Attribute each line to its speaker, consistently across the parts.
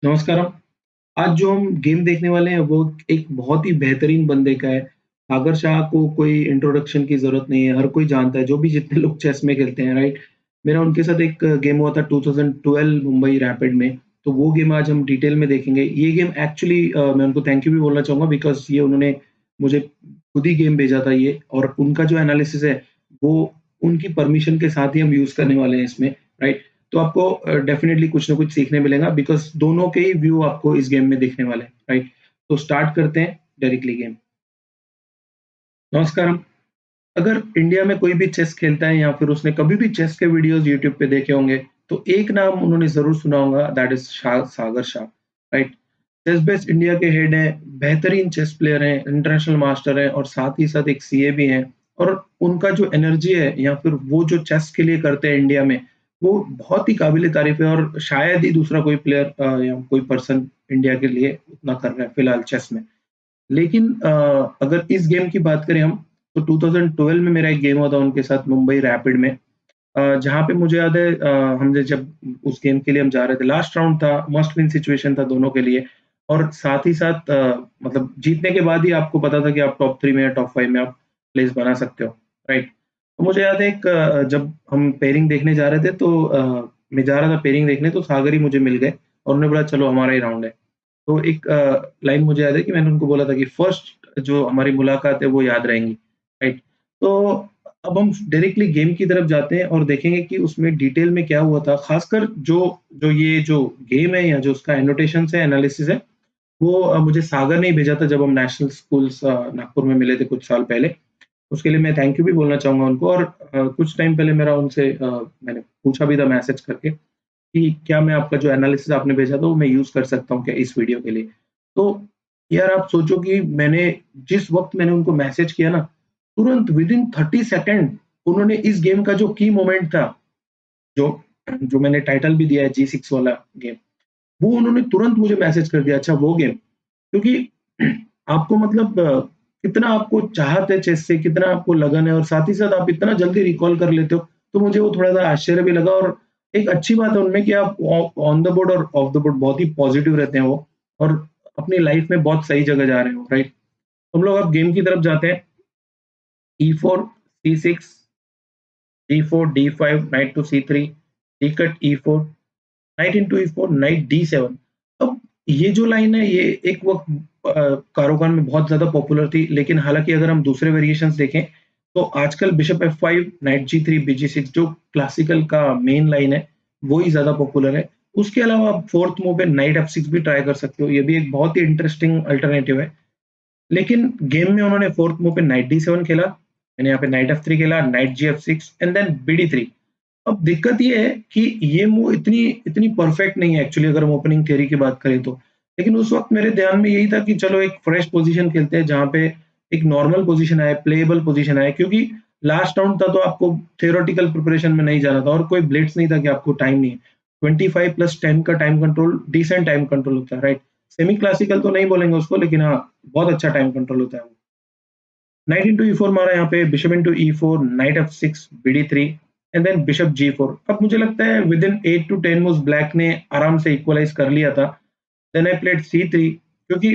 Speaker 1: नमस्कारम। आज जो हम गेम देखने वाले हैं वो एक बहुत ही बेहतरीन बंदे का है। सागर शाह को कोई इंट्रोडक्शन की ज़रूरत नहीं है, हर कोई जानता है, जो भी जितने लोग चेस में खेलते हैं, राइट? मेरा उनके साथ एक गेम हुआ था 2012 मुंबई रैपिड में, तो वो गेम आज हम डिटेल में देखेंगे। ये गेम एक्चुअली मैं उनको थैंक यू भी बोलना चाहूँगा बिकॉज़ ये उन्होंने मुझे खुद ही गेम भेजा था ये और उनका जो एनालिसिस है, वो उनकी परमिशन के साथ ही हम यूज़ करने वाले हैं इसमें, राइट? तो आपको डेफिनिटली कुछ ना कुछ सीखने मिलेगा बिकॉज़ दोनों के ही व्यू आपको इस गेम में दिखने वाले हैं, राइट? तो स्टार्ट करते हैं डायरेक्टली गेम। नमस्कारम। अगर इंडिया में कोई भी चेस खेलता है या फिर उसने कभी भी चेस के वीडियोज़ यूट्यूब पे देखे होंगे, तो एक नाम उन्होंने ज़रूर सुना होगा that is Sagar Shah, right? Chess base India के हेड हैं, बेहतरीन चेस प्लेयर हैं, इंटरनेशनल मास्टर हैं और साथ ही साथ एक सीए भी हैं और उनका जो एनर्जी है या फिर वो जो चेस के लिए करते हैं इंडिया में, वो बहुत ही काबिल-ए-तारीफ़ है और शायद ही दूसरा कोई प्लेयर या कोई पर्सन इंडिया के लिए उतना कर रहा है फिलहाल चेस में। लेकिन अगर इस गेम की बात करें हम, तो 2012 में मेरा एक गेम हुआ था उनके साथ मुंबई रैपिड में। जहाँ पे मुझे याद है हमने जब उस गेम के लिए हम जा रहे थे, लास्ट राउंड था, मस्ट विन सिचुएशन था दोनों के लिए और साथ ही साथ मतलब जीतने के बाद ही आपको पता था कि आप टॉप 3 में या टॉप 5 में आप प्लेस बना सकते हो, राइट? तो मुझे याद है एक जब हम पेयरिंग देखने जा रहे थे तो मैं जा रहा था पेयरिंग देखने तो सागर ही मुझे मिल गए और उन्होंने बोला चलो हमारा ही राउंड है। तो एक लाइन मुझे याद है कि मैंने उनको बोला था कि फर्स्ट जो हमारी मुलाकात है वो याद रहेंगी, राइट? तो अब हम डायरेक्टली गेम की तरफ जाते हैं और देखेंगे कि उसमें डिटेल में क्या हुआ था। ख़ासकर जो जो ये जो गेम है या जो उसका एनोटेशंस है, एनालिसिस है, वो मुझे सागर ने ही भेजा था जब हम नेशनल स्कूल्स नागपुर में मिले थे कुछ साल पहले। उसके लिए मैं थैंक यू भी बोलना चाहूँगा उनको और कुछ टाइम पहले मेरा उनसे मैंने पूछा भी था मैसेज करके कि क्या मैं आपका जो एनालिसिस आपने भेजा था वो मैं यूज़ कर सकता हूँ क्या इस वीडियो के लिए? तो यार आप सोचो कि मैंने जिस वक़्त मैंने उनको मैसेज किया ना, तुरंत विदिन 30 सेकंड उन्होंने इस गेम का जो की मोमेंट था, जो जो मैंने टाइटल भी दिया है जी6 वाला गेम, वो उन्होंने तुरंत मुझे मैसेज कर दिया, अच्छा वो गेम। क्योंकि आपको मतलब कितना आपको चाहत है चेस से, कितना आपको लगन है और साथ ही साथ आप इतना जल्दी रिकॉल कर लेते हो, तो मुझे वो थोड़ा-सा आश्चर्य भी लगा और एक अच्छी बात है उनमें कि आप ऑन द बोर्ड और ऑफ द बोर्ड बहुत ही पॉजिटिव रहते हैं वो और अपनी लाइफ में बहुत सही जगह जा रहे हो, राइट? हम लोग अब गेम की तरफ जाते हैं। E4, C6, D4, D5, knight to C3, D-cut E4, knight into E4, knight D7। अब ये जो लाइन है ये एक वक़्त कारोकान में बहुत ज़्यादा पॉपुलर थी, लेकिन हालाँकि अगर हम दूसरे वेरिएशंस देखें, तो आजकल bishop F5, night G3, BG6 जो क्लासिकल का मेन लाइन है, वो ही ज़्यादा पॉपुलर है। उसके अलावा आप 4th मूव पे नाइट F6 भी ट्राई कर सकते हो, ये भी एक बहुत ही इंटरेस्टिंग अल्टरनेटिव है। लेकिन गेम में उन्होंने 4th मूव पे नाइट D7 खेला, मैंने यहाँ पे नाइट F3 खेला, night G F6 and then BD3। अब दिक्कत ये है कि ये मूव इतनी इतनी परफेक्ट नहीं है एक्चुअली अगर हम ओपनिंग थियरी की बात करें तो। लेकिन उस वक़्त मेरे ध्यान में यही था कि चलो एक फ्रेश पोज़ीशन खेलते हैं जहाँ पे एक नॉर्मल पोज़ीशन आए, प्लेएबल पोज़ीशन आए क्योंकि लास्ट राउंड था तो आपको थियोरेटिकल प्रिपरेशन में नहीं जाना था और कोई ब्लिट्ज़ नहीं था कि आपको टाइम नहीं है। 25 प्लस 10 का time control decent time control होता है, राइट? सेमी क्लासिकल तो नहीं बोलेंगे उसको लेकिन हाँ, बहुत अच्छा टाइम कंट्रोल होता है वो। नाइट इंटू E4 मारा यहाँ पे, bishop into E4, knight F6, BD3 and then bishop G4। अब मुझे लगता है विदिन 8 टू 10 मूव्स ब्लैक ने आराम से इक्वलाइज़ कर लिया था। देन आई प्लेड C3 क्योंकि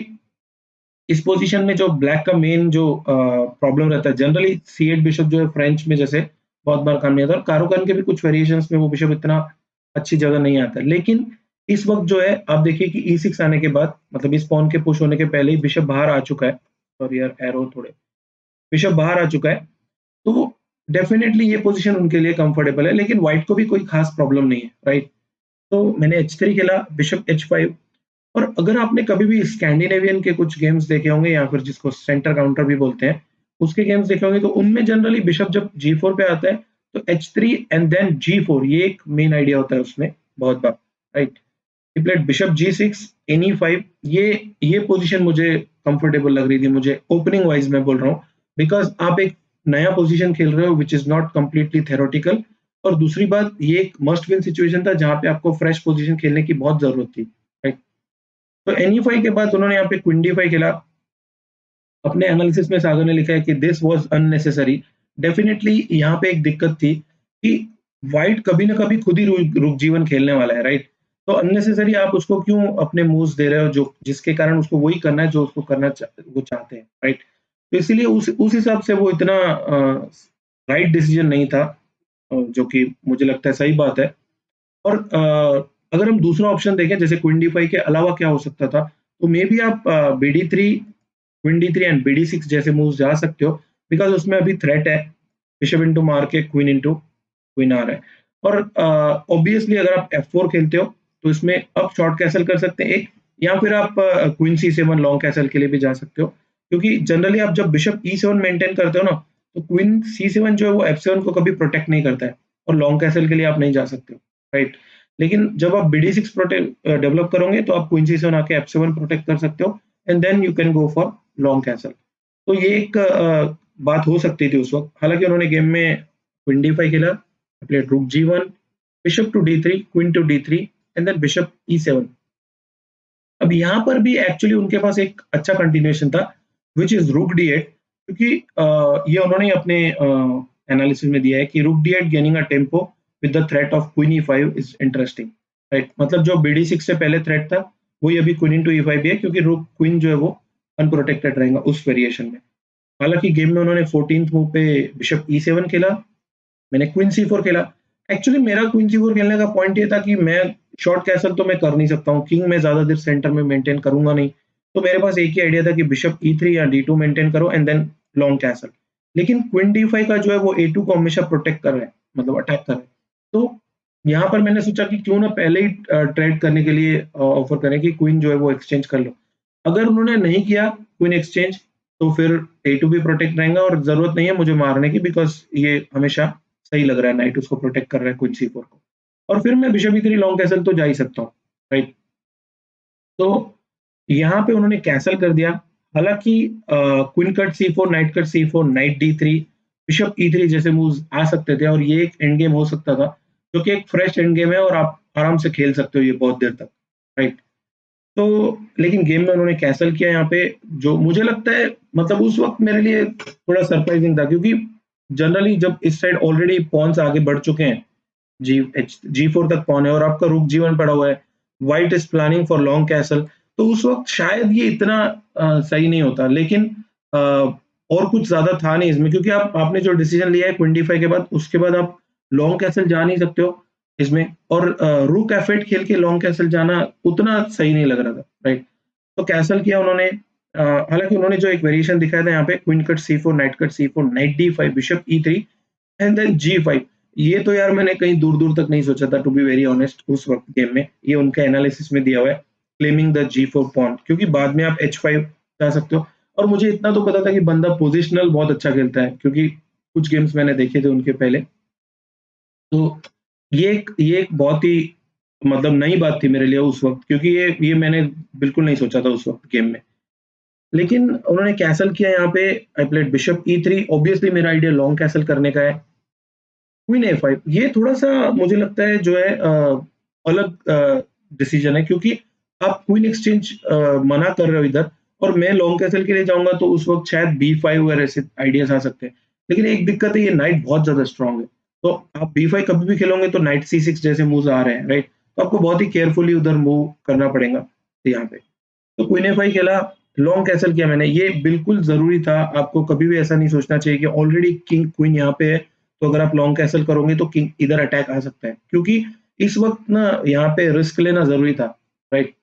Speaker 1: इस पोज़ीशन में जो ब्लैक का मेन जो प्रॉब्लम रहता है जनरली C8 बिशप जो है फ्रेंच में जैसे बहुत बार काम नहीं आता और कारो-kann के भी कुछ वेरिएशंस में वो बिशप इतना अच्छी जगह नहीं आता है। लेकिन इस वक़्त जो है आप देखिए कि E6 आने के बाद मतलब इस पॉन के पुश होने के पहले ही बिशप बाहर आ चुका है। सॉरी यार एरो थोड़े बिशप बाहर आ चुका है। तो डेफ़िनेटली ये पोज़ीशन उनके लिए कंफर्टेबल है, लेकिन व्हाइट को भी कोई ख़ास प्रॉब्लम नहीं है, राइट? तो मैंने H3 खेला, बिशप H5 और अगर आपने कभी भी स्कैंडिनेवियन के कुछ गेम्स देखे होंगे या फिर जिसको सेंटर काउंटर भी बोलते हैं, उसके गेम्स देखे होंगे तो उनमें जनरली बिशप जब G4 पे आता है, तो H3 एंड देन G4 ये एक मेन आइडिया होता है उसमें बहुत बार, right? He played bishop G6, and E5 ये पोज़ीशन मुझे कंफर्टेबल लग रही थी मुझे ओपनिंग वाइज़ मैं बोल रहा हूँ, बिकॉज़ आप एक नया पोज़ीशन खेल रहे हो which is not completely theoretical और दूसरी बात ये एक मस्ट विन सिचुएशन था जहाँ पे आपको फ्रेश पोज़ीशन खेलने की बहुत ज़रूरत थी, राइट? तो एन E5 के बाद उन्होंने यहाँ पे क्वीन D5 खेला। अपने एनालिसिस में सागर ने लिखा है कि दिस वाज़ अननेसेसरी। डेफिनिटली यहाँ पे एक दिक्कत थी कि व्हाइट कभी ना कभी खुद ही रुक रुक जीवन खेलने वाला है, राइट? तो अननेसेसरी आप उसको क्यों अपने मूव्स दे रहे हो जो जिसके कारण उसको वही करना है जो उसको वो चाहते हैं, राइट? तो इसीलिए उस हिसाब से वो इतना राइट डिसीजन नहीं था, जो कि मुझे लगता है सही बात है। और अगर हम दूसरा ऑप्शन देखें जैसे क्वीन डी5 के अलावा क्या हो सकता था, तो मे बी आप बीडी3, क्वीन डी3 एंड बीडी6 जैसे मूव्स जा सकते हो, बिकॉज़ उसमें अभी थ्रेट है, बिशप इंटू मार के क्वीन इंटू क्वीन आ रहा है। और ऑब्वियसली अगर आप एफ4 खेलते हो, तो इसमें अब शॉर्ट कैसल कर सकते हैं एक, या फिर आप क्वीन सी7 लॉन्ग कैसल के लिए भी जा सकते हो। क्योंकि जनरली आप जब बिशप ई7 मेंटेन करते हो ना, तो क्वीन सी7 जो है वो एफ7 को कभी प्रोटेक्ट नहीं करता है, और लॉन्ग कैसल के लिए आप नहीं जा सकते हो, राइट? लेकिन जब आप बीडी6 डेवलप करोगे तो आप क्वीन सी7 आके एफ7 प्रोटेक्ट कर सकते हो, and then you can go for long castle. तो ये एक बात हो सकती थी उस वक़्त। हालाँकि उन्होंने गेम में क्वीन डी5 खेला, played rook g1, bishop to d3, queen to d3 and then bishop e7। अब यहाँ पर भी एक्चुअली उनके पास एक अच्छा कंटिन्यूएशन था, व्हिच इज़ rook d8, क्योंकि ये उन्होंने अपने एनालिसिस में दिया है कि rook d8 gaining a tempo with the threat of queen e5 is interesting, right? मतलब जो bd6 से पहले थ्रेट था, वही अभी क्वीन इंटू e5 भी है, क्योंकि रूक क्वीन जो है वो अनप्रोटेक्टेड रहेगा उस वेरिएशन में। हालाँकि गेम में उन्होंने 14th मूव पे बिशप e7 खेला, मैंने क्वीन सी4 खेला। एक्चुअली मेरा क्वीन सी4 खेलने का पॉइंट ये था कि मैं शॉर्ट कैसल तो मैं कर नहीं सकता हूँ, किंग मैं ज़्यादा देर सेंटर में मेंटेन करूँगा नहीं। तो मेरे पास एक ही आइडिया था कि बिशप ई3 या डी2 मेंटेन करो एंड देन लॉन्ग कैसल। लेकिन क्वीन डी5 का जो है वो ए2 को हमेशा प्रोटेक्ट कर रहा है, मतलब अटैक कर रहा है। तो यहाँ पर मैंने सोचा कि क्यों ना पहले ही ट्रेड करने के लिए ऑफर करें कि क्वीन जो है वो एक्सचेंज कर लो। अगर उन्होंने नहीं किया क्वीन एक्सचेंज, तो फिर ए2 भी प्रोटेक्ट रहेगा और ज़रूरत नहीं है मुझे मारने की, बिकॉज़ ये हमेशा सही लग रहा है, नाइट उसको प्रोटेक्ट कर रहा है क्वीन सी4 को। और फिर मैं बिशप ई3 लॉन्ग कैसल तो जा ही सकता हूँ, राइट? तो यहाँ पे उन्होंने कैसल कर दिया। हालाँकि क्वीन कट सी4, नाइट कट सी4, नाइट डी3, बिशप ई3 जैसे मूव्स आ सकते थे, और ये एक एंड गेम हो सकता था, जो कि एक फ्रेश एंड गेम है और आप आराम से खेल सकते हो ये बहुत देर तक, राइट? तो लेकिन गेम में उन्होंने कैसल किया यहाँ पे, जो मुझे लगता है मतलब उस वक़्त मेरे लिए थोड़ा सरप्राइज़िंग था, क्योंकि जनरली जब इस साइड ऑलरेडी पॉन्स आगे बढ़ चुके हैं, जी4 तक पॉन है और आपका रूक जी1 पड़ा हुआ है, white is planning for long castle, तो उस वक़्त शायद ये इतना सही नहीं होता। लेकिन अ, और कुछ ज़्यादा था नहीं इसमें, क्योंकि आपने जो डिसीज़न लिया है क्वीन डी5 के बाद, उसके बाद आप लॉन्ग कैसल जा नहीं सकते हो इसमें, और रूक एफ8 खेल के लॉन्ग कैसल जाना उतना सही नहीं लग रहा था, राइट? तो कैसल किया उन्होंने। हालाँकि उन्होंने जो एक वेरिएशन दिखाया था यहाँ पे, queen cut C4, night cut C4, night डी5, bishop ई3 and then ZEE5. ये तो यार मैंने कहीं दूर-दूर तक नहीं सोचा था, टू बी वेरी ऑनेस्ट, उस वक़्त गेम में। ये उनके एनालिसिस में दिया हुआ है, क्लेमिंग द जी4 पॉन, क्योंकि बाद में आप एच5 जा सकते हो। और मुझे इतना तो पता था कि बंदा पोज़िशनल बहुत अच्छा खेलता है, क्योंकि कुछ गेम्स मैंने देखे थे उनके पहले। तो ये एक बहुत ही मतलब नई बात थी मेरे लिए उस वक़्त, क्योंकि ये मैंने बिल्कुल नहीं सोचा था उस वक़्त गेम में। लेकिन उन्होंने कैसल किया यहाँ पे, आई प्लेड बिशप ई3, ऑब्वियसली मेरा आइडिया लॉन्ग कैसल करने का है। क्वीन ए5, ये थोड़ा-सा मुझे लगता है जो है अलग डिसीजन है, क्योंकि आप क्वीन एक्सचेंज मना कर रहे हो इधर, और मैं लॉन्ग कैसल के लिए जाऊँगा तो उस वक़्त शायद बी5 और ऐसे आइडियाज़ आ सकते हैं। लेकिन एक दिक्कत है, ये नाइट बहुत ज़्यादा स्ट्रॉन्ग है। तो आप बी5 कभी भी खेलोगे तो नाइट सी6 जैसे मूव्स आ रहे हैं, राइट? तो आपको बहुत ही केयरफुली उधर मूव करना पड़ेगा यहाँ पे। तो क्वीन ए5 खेला, लॉन्ग कैसल किया मैंने, ये बिल्कुल ज़रूरी था। आपको कभी भी ऐसा नहीं सोचना चाहिए कि ऑलरेडी किंग क्वीन यहाँ पे है, तो अगर आप लॉन्ग कैसल करोगे तो किंग इधर अटैक आ सकता है। क्योंकि इस वक़्त ना यहाँ पे रिस्क लेना ज़रूरी था, राइट?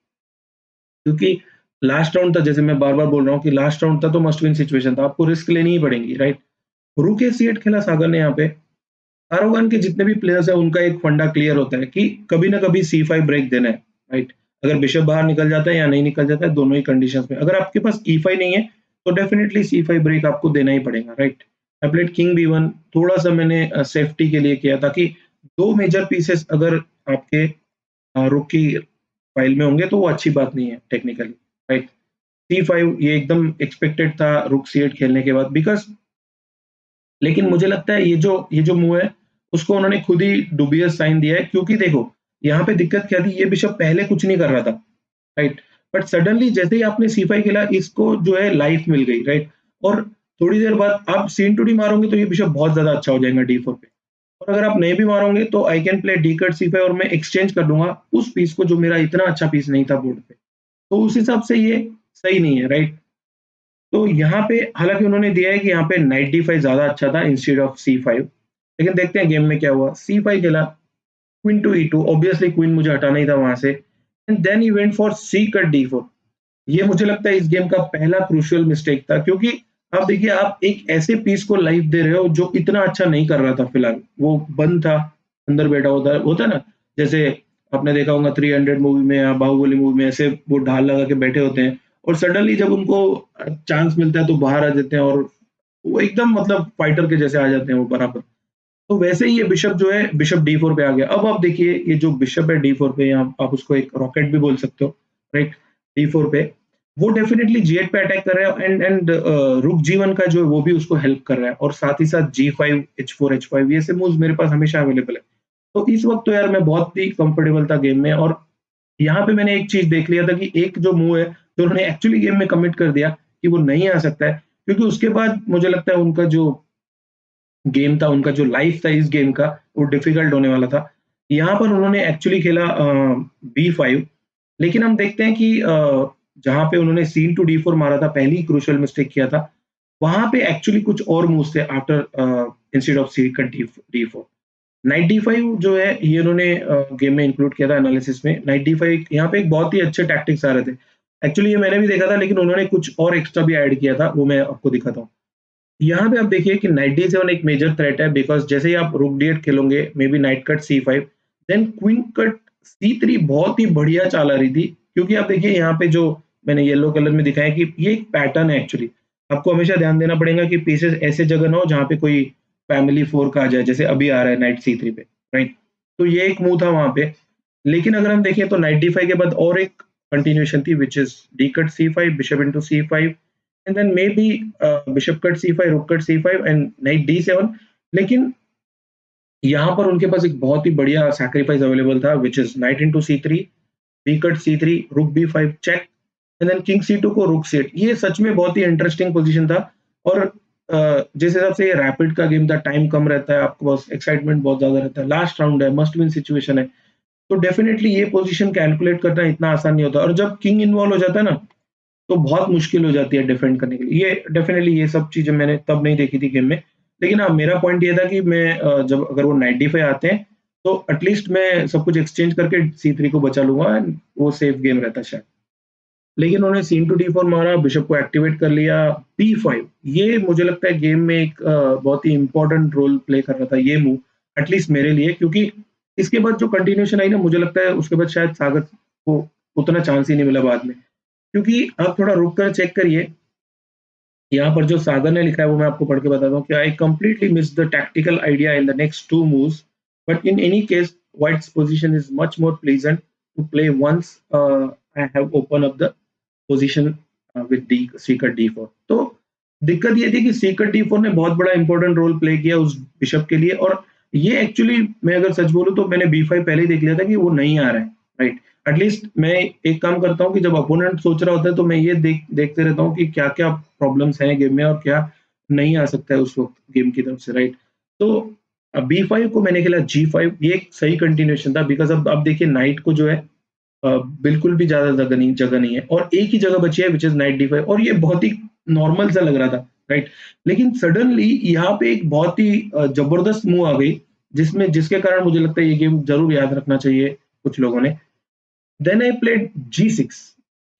Speaker 1: क्योंकि लास्ट राउंड था, जैसे मैं बार-बार बोल रहा हूँ कि लास्ट राउंड था तो मस्ट विन सिचुएशन था, आपको रिस्क लेनी ही पड़ेगी, राइट? रूक ए सी8 खेला सागर ने यहाँ पे। पैरागन के जितने भी प्लेयर्स हैं उनका एक फंडा क्लियर होता है कि कभी ना कभी सी5 ब्रेक देना है, राइट? अगर बिशप बाहर निकल जाता है या नहीं निकल जाता है, दोनों ही कंडीशंस में। अगर आपके पास ई5 नहीं है, तो डेफिनिटली सी5 ब्रेक आपको देना ही पड़ेगा, right? I played king B1, थोड़ा-सा मैंने सेफ्टी के लिए किया, ताकि 2 मेजर पीसेस अगर आपके रुक की फाइल में होंगे तो वो अच्छी बात नहीं है टेक्निकली, राइट? सी5 ये एकदम एक्सपेक्टेड था रुक सी8 खेलने के बाद, बिकॉज़ लेकिन मुझे लगता है ये जो मूव है, उसको उन्होंने खुद ही डुबियस साइन दिया है, क्योंकि देखो, यहाँ पे दिक्कत क्या थी, ये बिशप पहले कुछ नहीं कर रहा था, राइट? बट सडनली जैसे ही आपने सी5 खेला, इसको जो है लाइफ मिल गई, राइट? और थोड़ी देर बाद आप c इंटू d मारोगे तो ये बिशप बहुत ज़्यादा अच्छा हो जाएगा d4 पे। और अगर आप नहीं भी मारोगे तो I can play D cut C5 और मैं एक्सचेंज कर दूँगा उस पीस को जो मेरा इतना अच्छा पीस नहीं था बोर्ड पे। तो उस हिसाब से ये सही नहीं है, राइट? तो यहाँ पे हालाँकि उन्होंने दिया है कि यहाँ पे नाइट D5 ज़्यादा अच्छा था इंस्टेड ऑफ C5, लेकिन देखते हैं गेम में क्या हुआ। C5 खेला, queen to E2, obviously queen मुझे हटाना ही था वहाँ से, and then he went for C cut D4। ये मुझे लगता है इस गेम का पहला क्रूशियल मिस्टेक था, क्योंकि आप देखिए आप एक ऐसे पीस को लाइफ दे रहे हो जो इतना अच्छा नहीं कर रहा था फिलहाल। वो बंद था, अंदर बैठा होता है ना, जैसे आपने देखा होगा 300 मूवी में या बाहुबली मूवी में ऐसे वो ढाल लगा के बैठे होते हैं और सडनली जब उनको चांस मिलता है तो बाहर आ जाते हैं और वो एकदम मतलब फाइटर के जैसे आ जाते हैं वो बराबर। तो वैसे ही ये बिशप जो है बिशप D4 पे आ गया। अब आप देखिए ये जो बिशप है D4 पे, या आप उसको एक रॉकेट भी बोल सकते हो, राइट? D4 पे वो डेफिनिटली G8 पे अटैक कर रहा है एंड रुक G1 का जो है वो भी उसको हेल्प कर रहा है और साथ ही साथ G5 H4 H5 ये सब मूव्स मेरे पास हमेशा अवेलेबल है। तो इस वक्त तो यार मैं बहुत ही कंफर्टेबल था गेम में, और यहाँ पे मैंने एक चीज देख लिया था कि एक जो मूव है जो उन्होंने एक्चुअली गेम में कमिट कर दिया कि वो नहीं आ सकता है, क्योंकि उसके बाद मुझे लगता है उनका जो गेम था, उनका जो लाइफ था इस गेम का, वो डिफिकल्ट होने वाला था। यहाँ पर उन्होंने एक्चुअली खेला B5, लेकिन हम देखते हैं कि जहाँ पे उन्होंने सीन टू D4 मारा था, पहली क्रूशियल मिस्टेक किया था, वहाँ पे एक्चुअली कुछ और मूव्स थे after instead of C cut D4। Knight D5 जो है ये उन्होंने गेम में इंक्लूड किया था एनालिसिस में। नाइट D5 यहाँ पे एक बहुत ही अच्छे टैक्टिक्स आ रहे थे। एक्चुअली ये मैंने भी देखा था, लेकिन उन्होंने कुछ और एक्स्ट्रा भी ऐड किया था, वो मैं आपको दिखाता हूँ। यहाँ पे आप देखिए कि नाइट D7 एक मेजर थ्रेट है, बिकॉज़ जैसे ही आप रुक D8 खेलोगे, may be knight cut C5, then queen cut C3 बहुत ही बढ़िया चाल आ रही थी। क्योंकि आप देखिए यहाँ पे जो मैंने येलो कलर में दिखाया कि ये एक पैटर्न है एक्चुअली। आपको हमेशा ध्यान देना पड़ेगा कि पीसेस ऐसे जगह ना हो जहाँ पे कोई फैमिली 4 का आ जाए, जैसे अभी आ रहा है नाइट C3 पे, राइट? तो ये एक मूव था वहाँ पे। लेकिन अगर हम देखें तो नाइट D5 के बाद और एक कंटिन्यूएशन थी, which is D cut C5, bishop into C5, and then maybe bishop cut C5, rook cut C5 and knight D7। लेकिन यहाँ पर उनके पास एक बहुत ही बढ़िया सैक्रिफाइस अवेलेबल था, which is night into C3, b cut C3, रुक B5 check, and then king C2 को रुक C8। ये सच में बहुत ही इंटरेस्टिंग पोजीशन था। और जिस हिसाब से ये रैपिड का गेम था, टाइम कम रहता है, आपके पास एक्साइटमेंट बहुत ज्यादा रहता है, लास्ट राउंड है, मस्ट विन सिचुएशन है, तो डेफिनेटली ये पोजीशन कैलकुलेट करना इतना आसान नहीं होता। और जब किंग इन्वॉल्व हो जाता है ना, तो बहुत मुश्किल हो जाती है डिफेंड करने के लिए। ये डेफिनिटली ये सब चीज़ें मैंने तब नहीं देखी थी गेम में। लेकिन हाँ, मेरा पॉइंट ये था कि मैं जब अगर वो नाइट D5 आते हैं, तो एटलीस्ट मैं सब कुछ एक्सचेंज करके C3 को बचा लूँगा एंड वो सेफ गेम रहता शायद। लेकिन उन्होंने सीन टू D4 मारा, बिशप को एक्टिवेट कर लिया, B5 ये मुझे लगता है गेम में एक बहुत ही इम्पोर्टेंट रोल प्ले कर रहा था ये मूव, एटलीस्ट मेरे लिए, क्योंकि इसके बाद जो कंटिन्यूएशन आई ना, मुझे लगता है उसके बाद शायद सागर को उतना चांस ही नहीं मिला बाद में। क्योंकि आप थोड़ा रुक कर चेक करिए, यहाँ पर जो सागर ने लिखा है वो मैं आपको पढ़ के बताता हूँ कि I completely miss the tactical idea in the next two moves, but in any case white's position is much more pleasant to play once I have open up the position with D सीकर D4। तो दिक्कत ये थी कि Sikar D4 ने बहुत बड़ा important role play किया उस बिशप के लिए, और ये एक्चुअली मैं अगर सच बोलूँ तो मैंने B5 पहले ही देख लिया था कि वो नहीं आ रहा है, राइट? एटलीस्ट मैं एक काम करता हूँ कि जब अपोनेंट सोच रहा होता है तो मैं ये देखते रहता हूँ कि क्या-क्या प्रॉब्लम्स हैं गेम में और क्या नहीं आ सकता है उस वक़्त गेम की तरफ से, राइट? तो B5 को मैंने खेला G5, ये एक सही कंटिन्यूएशन था, बिकॉज़ अब देखिए नाइट को जो है बिल्कुल भी ज़्यादा जगह नहीं है और एक ही जगह बची है, व्हिच इज़ नाइट D5, और ये बहुत ही नॉर्मल सा लग रहा था, राइट? लेकिन सडनली यहाँ पे एक बहुत ही जबरदस्त मूव आ गई, जिसके कारण मुझे लगता है ये गेम ज़रूर याद रखना चाहिए कुछ लोगों ने। Then I played G6।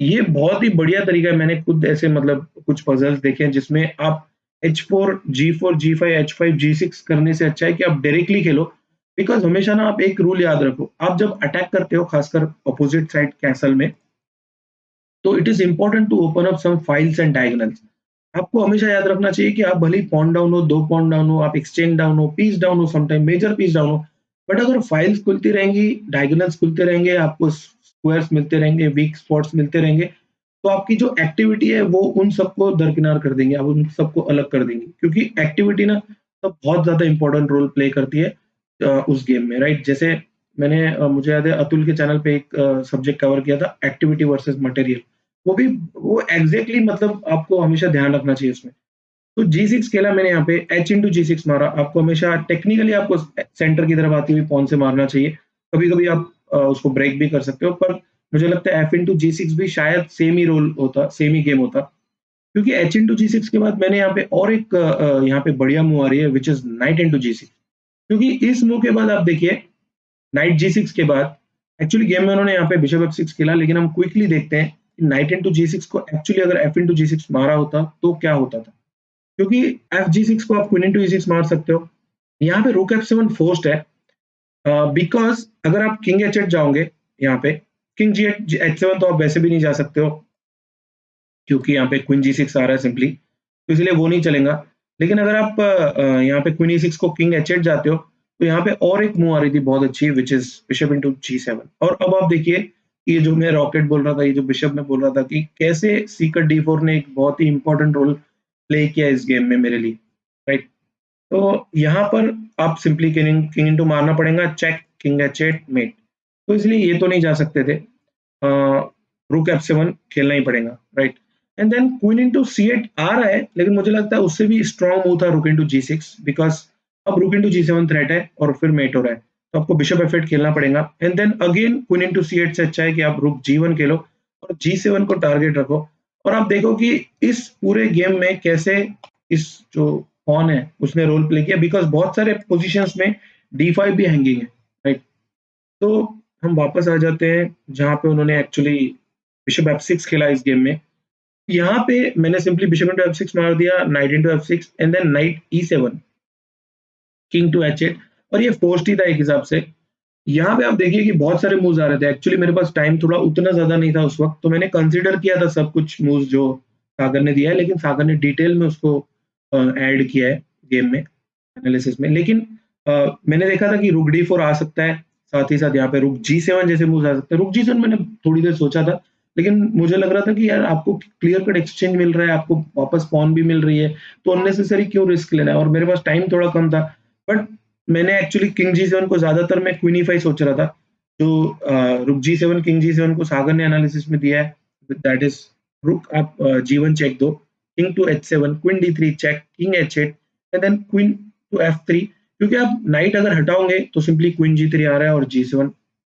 Speaker 1: ये बहुत ही बढ़िया तरीका है, मैंने खुद ऐसे मतलब कुछ पज़ल्स देखे हैं जिसमें आप H4, G4, G5, H5, G6 करने से अच्छा है कि आप डायरेक्टली खेलो। बिकॉज़ हमेशा ना आप एक रूल याद रखो, आप जब अटैक करते हो खासकर अपोजिट साइड कैसल में, तो it is important to open up some files and diagonals. आपको हमेशा याद रखना चाहिए कि आप भले ही पॉन डाउन हो, 2 पॉन डाउन हो, आप एक्सचेंज डाउन हो, पीस डाउन हो, समटाइम मेजर पीस डाउन हो, बट अगर फाइल्स खुलती रहेंगी, डायगोनल्स खुलते रहेंगे, आपको स्क्वायर्स मिलते रहेंगे, वीक स्पॉट्स मिलते रहेंगे, तो आपकी जो एक्टिविटी है वो उन सबको दरकिनार कर देंगे, आप उन सबको अलग कर देंगे। क्योंकि एक्टिविटी ना तब बहुत ज़्यादा इम्पोर्टेंट रोल प्ले करती है उस गेम में, राइट? जैसे मैंने मुझे याद है अतुल के चैनल पे एक सब्जेक्ट कवर किया था, एक्टिविटी वर्सेस मटेरियल। वो एग्ज़ैक्टली मतलब आपको हमेशा ध्यान रखना चाहिए उसमें। तो G6 खेला मैंने यहाँ पे, H into G6 मारा। आपको हमेशा टेक्निकली आपको सेंटर की तरफ आती हुई पॉन से मारना चाहिए। कभी-कभी आप उसको ब्रेक भी कर सकते हो, पर मुझे लगता है F into G6 भी शायद सेम ही रोल होता, सेम ही गेम होता। क्योंकि H into G6 के बाद मैंने यहाँ पे और एक यहाँ पे बढ़िया मूव आ रही है which is night into G6। क्योंकि इस मूव के बाद आप देखिए, नाइट G6 के बाद एक्चुअली गेम में उन्होंने यहाँ पे बिशप F6 खेला, लेकिन हम क्विकली देखते हैं कि नाइट into G6 को एक्चुअली अगर F into G6 मारा होता तो क्या होता था? क्योंकि F-G6 को आप क्वीन into E6 मार सकते हो। यहाँ पे रूक F7 फोर्स्ड है, बिकॉज़ अगर आप किंग H8 जाओगे यहाँ पे, किंग G8 H7 तो आप वैसे भी नहीं जा सकते हो, क्योंकि यहाँ पे क्वीन G6 आ रहा है सिंपली, तो इसलिए वो नहीं चलेगा। लेकिन अगर आप यहाँ पे क्वीन E6 को किंग H8 जाते हो, तो यहाँ पे और एक मूव आ रही थी बहुत अच्छी, which is bishop into G7। और अब आप देखिए, ये जो मैं रॉकेट बोल रहा था, ये जो बिशप मैं बोल रहा था कि कैसे सीकर D4 ने एक बहुत ही इम्पोर्टेंट रोल प्ले किया इस गेम में मेरे लिए, राइट? तो यहाँ पर आप सिंपली किंग किंग इनटू मारना पड़ेगा, चेक, किंग H8 मेट। तो इसलिए ये तो नहीं जा सकते थे। रूक F7 खेलना ही पड़ेगा, right? And then queen into C8 आ रहा है, लेकिन मुझे लगता है उससे भी स्ट्रॉन्ग मूव था रूक इनटू G6, बिकॉज़ अब रूक इनटू G7 थ्रेट है और फिर मेट हो रहा है। तो आपको बिशप F8 खेलना पड़ेगा, and then again queen into C8 से अच्छा है कि आप रूक G1 खेलो और G7 को टारगेट रखो। और आप देखो कि इस पूरे गेम में कैसे इस जो पॉन है उसने रोल प्ले किया, बिकॉज़ बहुत सारे पोज़ीशंस में D5 भी हैंगिंग है, राइट? तो हम वापस आ जाते हैं जहाँ पे उन्होंने एक्चुअली बिशप F6 खेला इस गेम में। यहाँ पे मैंने सिंपली बिशप इंटू F6 मार दिया, knight into F6 and then knight E7, king to H8, और ये फोर्स्ड ही था एक हिसाब से। यहाँ पे आप देखिए कि बहुत सारे मूव्स आ रहे थे। एक्चुअली मेरे पास टाइम थोड़ा उतना ज़्यादा नहीं था उस वक़्त, तो मैंने कंसीडर किया था सब कुछ मूव्स जो सागर ने दिया है, लेकिन सागर ने डिटेल में उसको ऐड किया है गेम में, एनालिसिस में। लेकिन मैंने देखा था कि रूक D4 आ सकता है, साथ ही साथ यहाँ पे रूक G7 जैसे मूव्स आ सकते हैं। रूक G7 मैंने थोड़ी देर सोचा था, लेकिन मुझे लग रहा था कि यार आपको क्लियर कट एक्सचेंज मिल रहा है, आपको वापस पॉन भी मिल रही है, तो अननेसेसरी क्यों रिस्क लेना है? और मेरे पास टाइम थोड़ा कम था। बट मैंने एक्चुअली किंग G7 को ज़्यादातर मैं क्वीन E5 सोच रहा था। तो रूक G7, किंग G7 को सागर ने एनालिसिस में दिया है, दैट इज़ रूक आप G1 चेक दो, king to H7, queen D3 check, king H8 and then queen to F3, क्योंकि आप नाइट अगर हटाओगे तो सिंपली क्वीन G3 आ रहा है और G7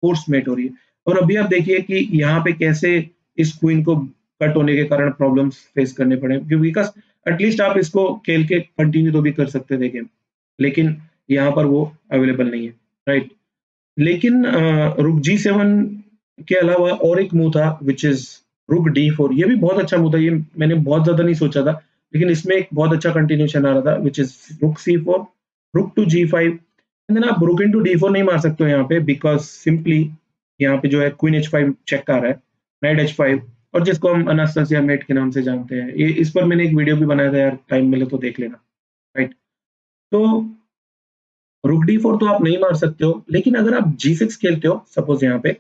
Speaker 1: फोर्स मेट हो रही है। और अभी आप देखिए कि यहाँ पे कैसे इस क्वीन को कट होने के कारण प्रॉब्लम्स फेस करने पड़े, क्योंकि बिकॉज़ एटलीस्ट आप इसको खेल के कंटिन्यू तो भी कर सकते थे गेम, लेकिन यहाँ पर वो अवेलेबल नहीं है, राइट? लेकिन रुक G7 के अलावा और एक मूव था व्हिच इज़ रुक D4। ये भी बहुत अच्छा मूव था, ये मैंने बहुत ज़्यादा नहीं सोचा था, लेकिन इसमें एक बहुत अच्छा कंटिन्यूएशन आ रहा था व्हिच इज़ रुक C4, रुक टू G5 एंड देन आप रुक इंटू D4 नहीं मार सकते हो यहाँ पे, बिकॉज़ सिंपली यहाँ पे जो है क्वीन H5 चेक आ रहा है, नाइट H5, और जिसको हम अनास्तासिया मेट के नाम से जानते हैं। ये इस पर मैंने एक वीडियो भी बनाया था यार, टाइम मिले तो देख लेना, राइट? तो रुक D4 तो आप नहीं मार सकते हो, लेकिन अगर आप G6 खेलते हो सपोज़ यहाँ पे,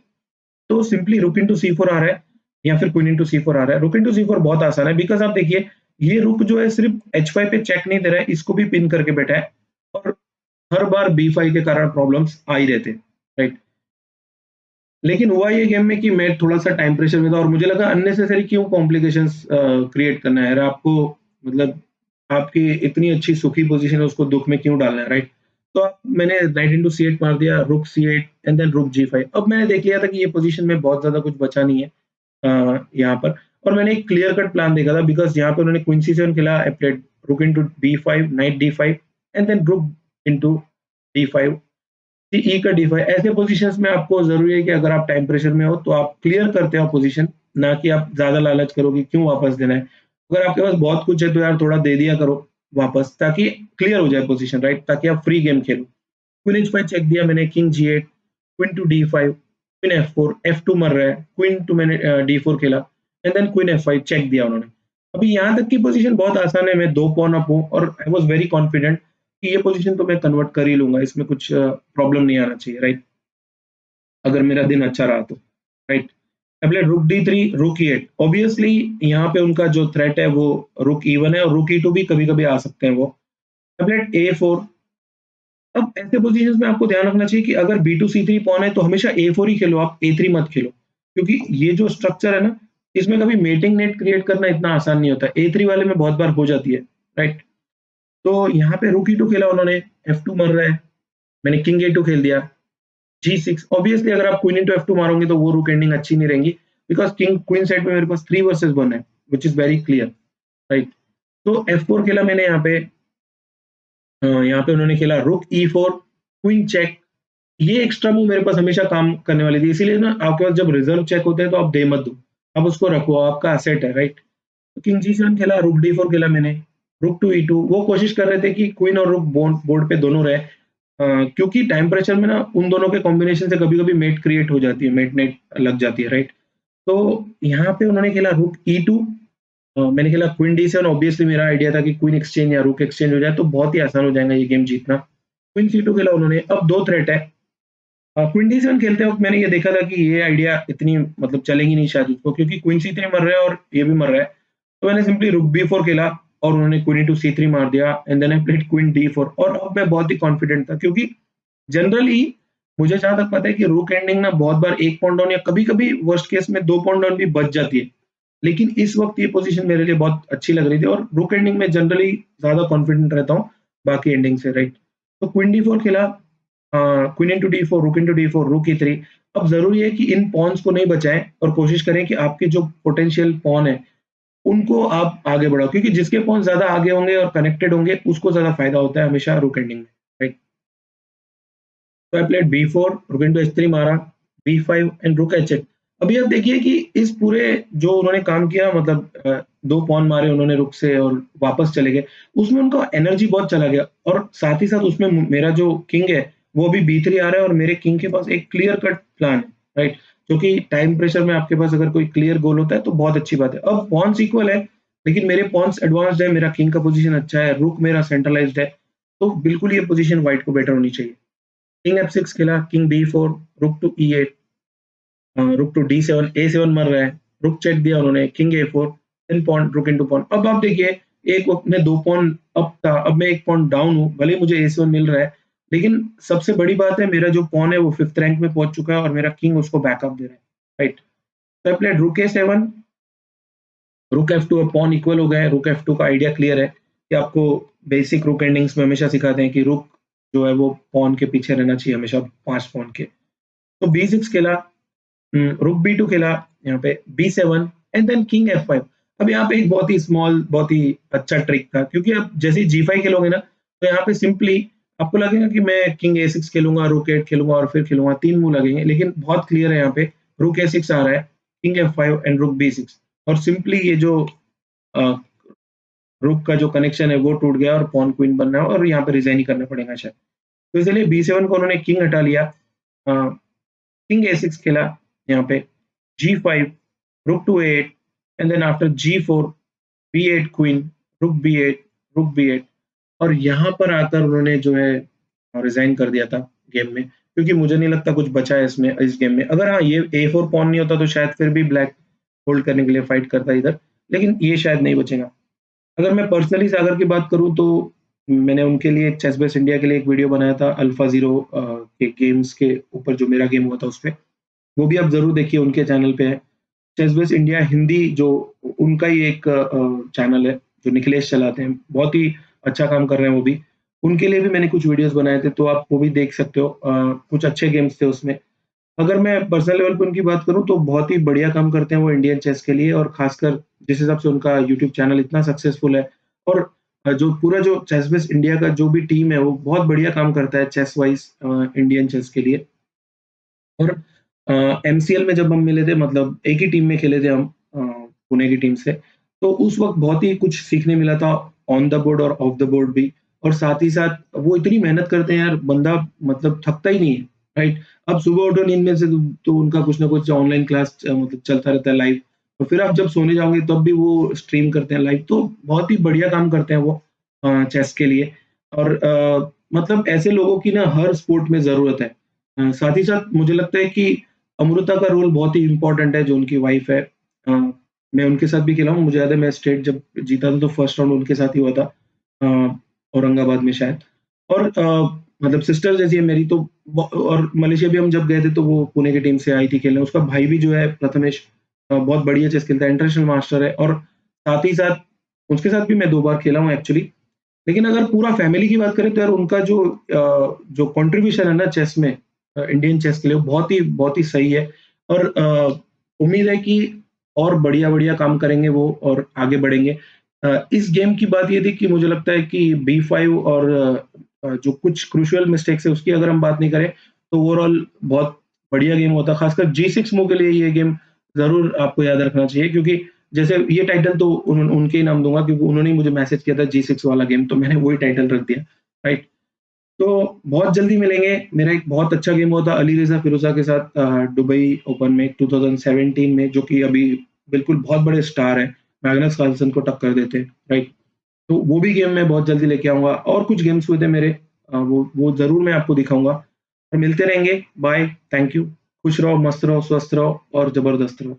Speaker 1: तो सिंपली रुक इंटू C4 आ रहा है या फिर क्वीन इंटू C4 आ रहा है। रुक इंटू C4 बहुत आसान है, बिकॉज़ आप देखिए ये रुक जो है सिर्फ H5 पे चेक नहीं दे रहा है, इसको भी पिन करके बैठा है और हर बार B5 के कारण प्रॉब्लम्स आ ही रहते हैं, राइट? लेकिन हुआ ये गेम में कि मैं थोड़ा-सा टाइम प्रेशर में था और मुझे लगा अननेसेसरी क्यों कॉम्प्लिकेशंस क्रिएट करना है यार, आपको मतलब आपकी इतनी अच्छी सुखी पोज़ीशन है, उसको दुःख में क्यों डालना है, राइट? तो मैंने नाइट इंटू C8 मार दिया, रुक C8 एंड देन रुक G5। अब मैंने देख लिया था कि ये पोज़ीशन में बहुत ज़्यादा कुछ बचा नहीं है यहाँ पर, और मैंने एक क्लियर कट प्लान देखा था, बिकॉज़ यहाँ पे उन्होंने क्वीन C7 खेला, I played rook into B5, knight D5 and then rook into D5, E का D5। ऐसे पोज़ीशंस में आपको ज़रूरी है कि अगर आप टाइम प्रेशर में हो, तो आप क्लियर करते हो पोज़ीशन, ना कि आप ज़्यादा लालच करो कि क्यों वापस देना है। अगर आपके पास बहुत कुछ है, तो यार थोड़ा दे दिया करो वापस, ताकि क्लियर हो जाए पोज़ीशन, राइट? ताकि आप फ्री गेम खेलो। क्वीन H5 चेक दिया मैंने, king G8, queen to D5, queen F4, F2 मर रहा है, क्वीन टू मैंने D4 खेला and then queen F5 check दिया उन्होंने। अभी यहाँ तक की पोज़ीशन बहुत आसान है, मैं 2 पॉन अप हूँ और आई वाज़ वेरी कॉन्फिडेंट कि ये पोज़ीशन तो मैं कन्वर्ट कर ही लूँगा, इसमें कुछ प्रॉब्लम नहीं आना चाहिए, राइट? अगर मेरा दिन अच्छा रहा तो, राइट? आई प्लेड रुक D3, रुक E8। ऑब्वियसली यहाँ पे उनका जो थ्रेट है वो रुक E1 है और रुक E2 भी कभी-कभी आ सकते हैं वो। I played A4। अब ऐसे पोज़ीशंस में आपको ध्यान रखना चाहिए कि अगर B2 C3 पॉन है, तो हमेशा A4 ही खेलो आप, A3 मत खेलो। क्योंकि ये जो स्ट्रक्चर है ना, इसमें कभी मेटिंग नेट क्रिएट करना इतना आसान नहीं होता है। A3 वाले में बहुत बार हो जाती है, राइट? तो यहाँ पे रूक E2 खेला उन्होंने, F2 मर रहा है, मैंने किंग A2 खेल दिया, G6। ऑब्वियसली अगर आप क्वीन इंटू F2 मारोगे तो वो रूक एंडिंग अच्छी नहीं रहेगी, बिकॉज़ किंग क्वीन साइड में मेरे पास 3 वर्सेस 1 है, which is very clear, right? तो F4 खेला मैंने यहाँ पे उन्होंने खेला रुक E4, क्वीन चेक। ये एक्स्ट्रा मूव मेरे पास हमेशा काम करने वाली थी, इसीलिए ना आपके पास जब रिजर्व चेक होते हैं तो आप दे मत दो, आप उसको रखो, आपका एसेट है, राइट? तो किंग G7 खेला, रुक D4 खेला मैंने, रुक टू E2। वो कोशिश कर रहे थे कि क्वीन और रुक बोर्ड पे दोनों रहे, क्योंकि टाइम प्रेशर में ना उन दोनों के कॉम्बिनेशन से कभी-कभी मेट क्रिएट हो जाती है, मेट नेट लग जाती है, राइट? तो यहाँ पे उन्होंने खेला रुक E2, मैंने खेला क्वीन D7। ऑब्वियसली मेरा आइडिया था कि क्वीन एक्सचेंज या रुक एक्सचेंज हो जाए तो बहुत ही आसान हो जाएगा ये गेम जीतना। क्वीन C2 खेला उन्होंने, अब 2 थ्रेट है। क्वीन D7 खेलते वक़्त मैंने ये देखा था कि ये आइडिया इतनी मतलब चलेगी नहीं शायद उसको, क्योंकि क्वीन C3 मर रहा है और ये भी मर रहा है। तो मैंने सिंपली रुक B4 खेला और उन्होंने क्वीन इंटू C3 मार दिया, and then I played queen D4। और अब मैं बहुत ही कॉन्फिडेंट था, क्योंकि जनरली मुझे जहाँ तक पता है कि रूक एंडिंग ना बहुत बार 1 पॉन डाउन या कभी-कभी वर्स्ट केस में 2 पॉन डाउन भी बच जाती है। लेकिन इस वक़्त ये पोज़ीशन मेरे लिए बहुत अच्छी लग रही थी, और रूक एंडिंग में जनरली ज़्यादा कॉन्फिडेंट रहता हूँ बाकी एंडिंग से, राइट? तो क्वीन D4 खेला, क्वीन इंटू D4, रुक इंटू D4, रुक E3। अब ज़रूरी है कि इन पॉन्स को नहीं बचाएँ और कोशिश करें कि आपके जो पोटेंशियल पॉन है, उनको आप आगे बढ़ाओ, क्योंकि जिसके पॉन ज़्यादा आगे होंगे और कनेक्टेड होंगे, उसको ज़्यादा फ़ायदा होता है हमेशा रूक एंडिंग में, राइट? तो आई प्लेड B4, रुक इंटू H3 मारा, B5 एंड रुक H8। अभी आप देखिए कि इस पूरे जो उन्होंने काम किया, मतलब 2 पॉन मारे उन्होंने रुक से और वापस चले गए, उसमें उनका एनर्जी बहुत चला गया, और साथ ही साथ उसमें मेरा जो किंग है, वो अभी B3 आ रहा है और मेरे किंग के पास एक क्लियर कट प्लान है, राइट? क्योंकि टाइम प्रेशर में आपके पास अगर कोई क्लियर गोल होता है तो बहुत अच्छी बात है। अब पॉन्स इक्वल है, लेकिन मेरे पॉन्स एडवांस्ड है, मेरा किंग का पोज़ीशन अच्छा है, रुक मेरा सेंट्रलाइज़्ड है, तो बिल्कुल ये पोज़ीशन व्हाइट को बेटर होनी चाहिए। किंग F6 खेला, किंग B4, रुक टू E8, रुक टू D7, A7 मर रहा है, रुक चेक दिया उन्होंने, king A4, then pawn, rook into pawn. अब आप देखिए, एक वक़्त में 2 पॉन अप था, अब मैं 1 पॉन डाउन हूँ, भले ही मुझे A7 मिल रहा है, लेकिन सबसे बड़ी बात है मेरा जो पॉन है वो 5th रैंक में पहुँच चुका है और मेरा किंग उसको बैकअप दे रहा है, राइट? तो आई प्लेड रुक A7, रुक F2। अब पॉन इक्वल हो गए हैं, रुक F2 का आइडिया क्लियर है कि आपको बेसिक रुक एंडिंग्स में हमेशा सिखाते हैं कि रुक जो है वो पॉन के पीछे रहना चाहिए हमेशा 5 पॉन के। तो B6 खेला, रुक B2 खेला, यहाँ पे B7 and then king F5। अब यहाँ पे एक बहुत ही स्मॉल, बहुत ही अच्छा ट्रिक था, क्योंकि आप जैसे ही G5 खेलोगे ना, तो यहाँ पे सिंपली आपको लगेगा कि मैं किंग A6 खेलूँगा, रुक 8 खेलूँगा और फिर खेलूँगा, 3 मूव लगेंगे, लेकिन बहुत क्लियर है यहाँ पे, रुक A6 आ रहा है, किंग F5 एंड रुक B6, और सिंपली ये जो अ, रुक का जो कनेक्शन है वो टूट गया और पॉन क्वीन बनना है और यहाँ पे रिज़ाइन ही करना पड़ेगा शायद। तो इसलिए B7 को उन्होंने किंग हटा लिया, अ, किंग A6 खेला यहाँ पे, G5, rook to A8, and then after G4, B8 queen, rook B8, और यहाँ पर आकर उन्होंने जो है रिज़ाइन कर दिया था गेम में, क्योंकि मुझे नहीं लगता कुछ बचा है इसमें, इस गेम में। अगर हाँ, ये A4 पॉन नहीं होता तो शायद फिर भी ब्लैक होल्ड करने के लिए फाइट करता इधर, लेकिन ये शायद नहीं बचेगा। अगर मैं पर्सनली सागर की बात करूँ तो मैंने उनके लिए चेस बेस इंडिया के लिए एक वीडियो बनाया था अल्फा ज़ीरो के गेम्स के ऊपर, जो मेरा गेम हुआ था उसपे। वो भी आप ज़रूर देखिए, उनके चैनल पे है। चेस बेस इंडिया हिंदी, जो उनका ही एक चैनल है, जो निखिलेश चलाते हैं, बहुत ही अच्छा काम कर रहे हैं वो भी। उनके लिए भी मैंने कुछ वीडियोज़ बनाए थे, तो आप वो भी देख सकते हो। कुछ अच्छे गेम्स थे उसमें। अगर मैं पर्सनल लेवल पे उनकी बात करूँ तो बहुत ही बढ़िया काम करते हैं वो इंडियन चेस के लिए, और ख़ासकर जिस हिसाब से उनका यूट्यूब चैनल इतना सक्सेसफुल है, और जो पूरा जो चेस बेस इंडिया का जो भी टीम है, वो बहुत बढ़िया काम करता है चेस वाइज़, इंडियन चेस के लिए। और एमसीएल में जब हम मिले थे, मतलब एक ही टीम में खेले थे हम, पुणे की टीम से, तो उस वक़्त बहुत ही कुछ सीखने मिला था, ऑन द बोर्ड और ऑफ द बोर्ड भी। और साथ ही साथ वो इतनी मेहनत करते हैं यार, बंदा मतलब थकता ही नहीं है, राइट? अब सुबह उठो नींद में से तो उनका कुछ ना कुछ ऑनलाइन क्लास मतलब चलता रहता है लाइव, और फिर आप जब सोने जाओगे तब भी वो स्ट्रीम करते हैं लाइव, तो बहुत ही बढ़िया काम करते हैं वो चेस के लिए। और मतलब ऐसे लोगों की ना हर स्पोर्ट में ज़रूरत है। साथ ही साथ मुझे लगता है कि अमृता का रोल बहुत ही इम्पोर्टेंट है, जो उनकी वाइफ़ है। अ, मैं उनके साथ भी खेला हूँ, मुझे याद है मैं स्टेट जब जीता था तो फर्स्ट राउंड उनके साथ ही हुआ था, औरंगाबाद में शायद। और मतलब सिस्टर जैसी है मेरी, तो और मलेशिया भी हम जब गए थे तो वो पुणे की टीम से आई थी खेलने। उसका भाई भी जो है प्रथमेश, बहुत बढ़िया चेस खेलता है, इंटरनेशनल मास्टर है, और साथ ही साथ उसके साथ भी मैं 2 बार खेला हूँ एक्चुअली। लेकिन अगर पूरा फैमिली की बात करें तो यार उनका जो कंट्रीब्यूशन है ना चेस में, इंडियन चेस के लिए वो बहुत ही सही है। और उम्मीद है कि और बढ़िया-बढ़िया काम करेंगे वो और आगे बढ़ेंगे। इस गेम की बात ये थी कि मुझे लगता है कि B5 और जो कुछ क्रूशियल मिस्टेक्स है उसकी अगर हम बात नहीं करें, तो ओवरऑल बहुत बढ़िया गेम होता है। खासकर G6 मूव के लिए ये गेम ज़रूर आपको याद रखना चाहिए, क्योंकि जैसे ये टाइटल तो उनके ही नाम दूँगा, क्योंकि उन्होंने ही मुझे मैसेज किया था G6 वाला गेम, तो मैंने वही टाइटल रख दिया, राइट? तो बहुत जल्दी मिलेंगे। मेरा एक बहुत अच्छा गेम हुआ था अली रेज़ा फिरोज़ा के साथ दुबई ओपन में 2017 में, जो कि अभी बिल्कुल बहुत बड़े स्टार हैं, मैग्नस कार्लसन को टक्कर देते हैं, राइट? तो वो भी गेम मैं बहुत जल्दी लेके आऊँगा, और कुछ गेम्स हुए थे मेरे, वो ज़रूर मैं आपको दिखाऊँगा। और मिलते रहेंगे, बाय, थैंक यू। खुश रहो, मस्त रहो, स्वस्थ रहो और ज़बरदस्त रहो।